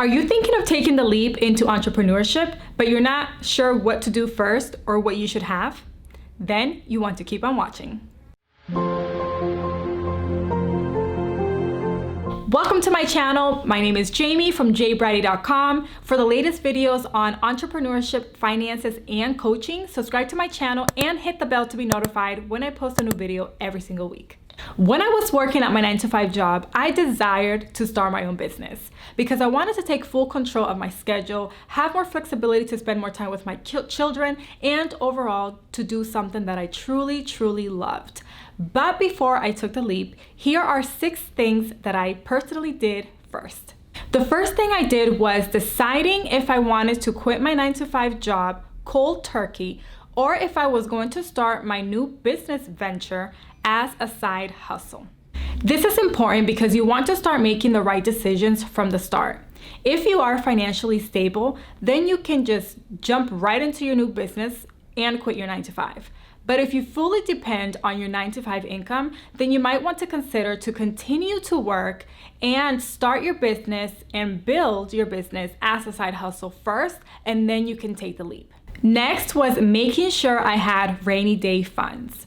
Are you thinking of taking the leap into entrepreneurship, but you're not sure what to do first or what you should have? Then you want to keep on watching. Welcome to my channel. My name is Jamie from Braddy.com. For the latest videos on entrepreneurship, finances, and coaching, subscribe to my channel and hit the bell to be notified when I post a new video every single week. When I was working at my 9-to-5 job, I desired to start my own business because I wanted to take full control of my schedule, have more flexibility to spend more time with my children, and overall to do something that I truly loved. But before I took the leap, here are 6 things that I personally did first. The first thing I did was deciding if I wanted to quit my 9-to-5 job cold turkey or if I was going to start my new business venture as a side hustle. This is important because you want to start making the right decisions from the start. If you are financially stable, then you can just jump right into your new business and quit your 9-to-5. But if you fully depend on your 9-to-5 income, then you might want to consider to continue to work and start your business and build your business as a side hustle first, and then you can take the leap. Next was making sure I had rainy day funds.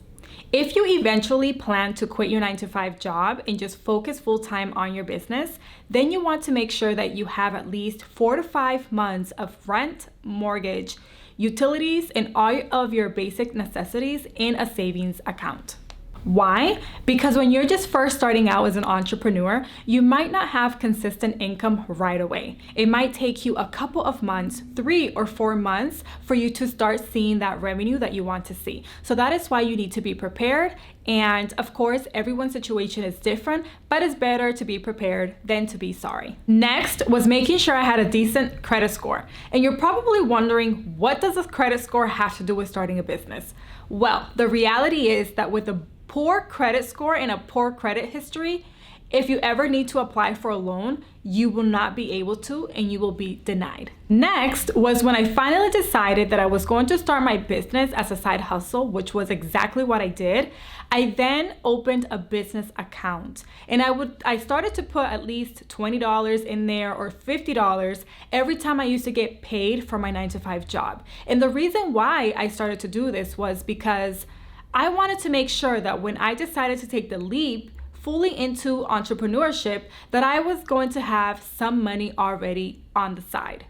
If you eventually plan to quit your 9-to-5 job and just focus full-time on your business, then you want to make sure that you have at least 4 to 5 months of rent, mortgage, utilities, and all of your basic necessities in a savings account. Why? Because when you're just first starting out as an entrepreneur, you might not have consistent income right away. It might take you a couple of months, 3 or 4 months, for you to start seeing that revenue that you want to see. So that is why you need to be prepared. And of course, everyone's situation is different, but it's better to be prepared than to be sorry. Next was making sure I had a decent credit score. And you're probably wondering, what does a credit score have to do with starting a business? Well, the reality is that with a poor credit score and a poor credit history, if you ever need to apply for a loan, you will not be able to and you will be denied. Next was when I finally decided that I was going to start my business as a side hustle, which was exactly what I did. I then opened a business account and I started to put at least $20 in there or $50 every time I used to get paid for my 9-to-5 job. And the reason why I started to do this was because I wanted to make sure that when I decided to take the leap fully into entrepreneurship, that I was going to have some money already on the side.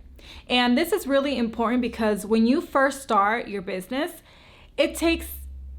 And this is really important because when you first start your business, it takes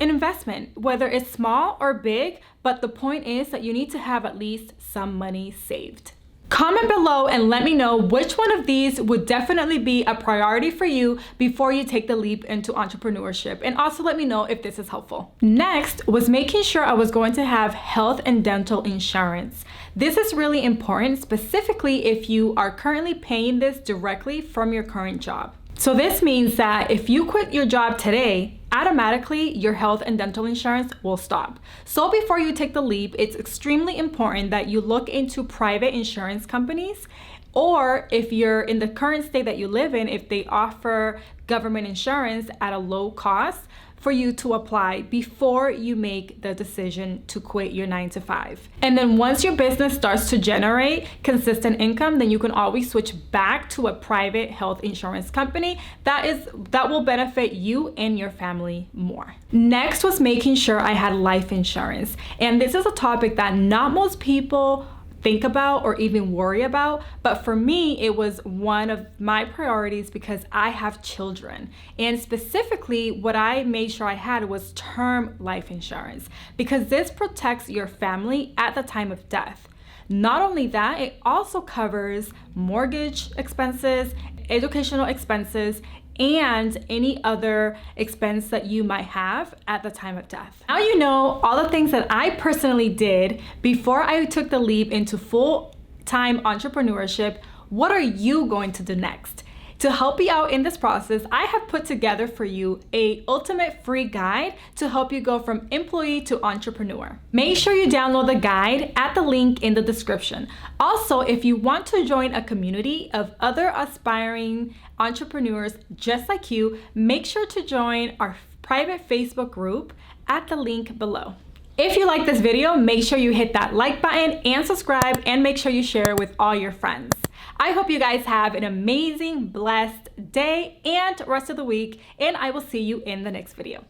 an investment, whether it's small or big, but the point is that you need to have at least some money saved. Comment below and let me know which one of these would definitely be a priority for you before you take the leap into entrepreneurship, and also let me know if this is helpful. Next was making sure I was going to have health and dental insurance. This is really important, specifically if you are currently paying this directly from your current job. So this means that if you quit your job today, automatically your health and dental insurance will stop. So before you take the leap, it's extremely important that you look into private insurance companies, or if you're in the current state that you live in, if they offer government insurance at a low cost, for you to apply before you make the decision to quit your 9-to-5. And then once your business starts to generate consistent income, then you can always switch back to a private health insurance company that will benefit you and your family more. Next was making sure I had life insurance. And this is a topic that not most people think about or even worry about, but for me it was one of my priorities because I have children, and specifically what I made sure I had was term life insurance because this protects your family at the time of death. Not only that, it also covers mortgage expenses, educational expenses, and any other expense that you might have at the time of death. Now you know all the things that I personally did before I took the leap into full-time entrepreneurship. What are you going to do next? To help you out in this process, I have put together for you an ultimate free guide to help you go from employee to entrepreneur. Make sure you download the guide at the link in the description. Also, if you want to join a community of other aspiring entrepreneurs just like you, make sure to join our private Facebook group at the link below. If you like this video, make sure you hit that like button and subscribe, and make sure you share it with all your friends. I hope you guys have an amazing, blessed day and rest of the week, and I will see you in the next video.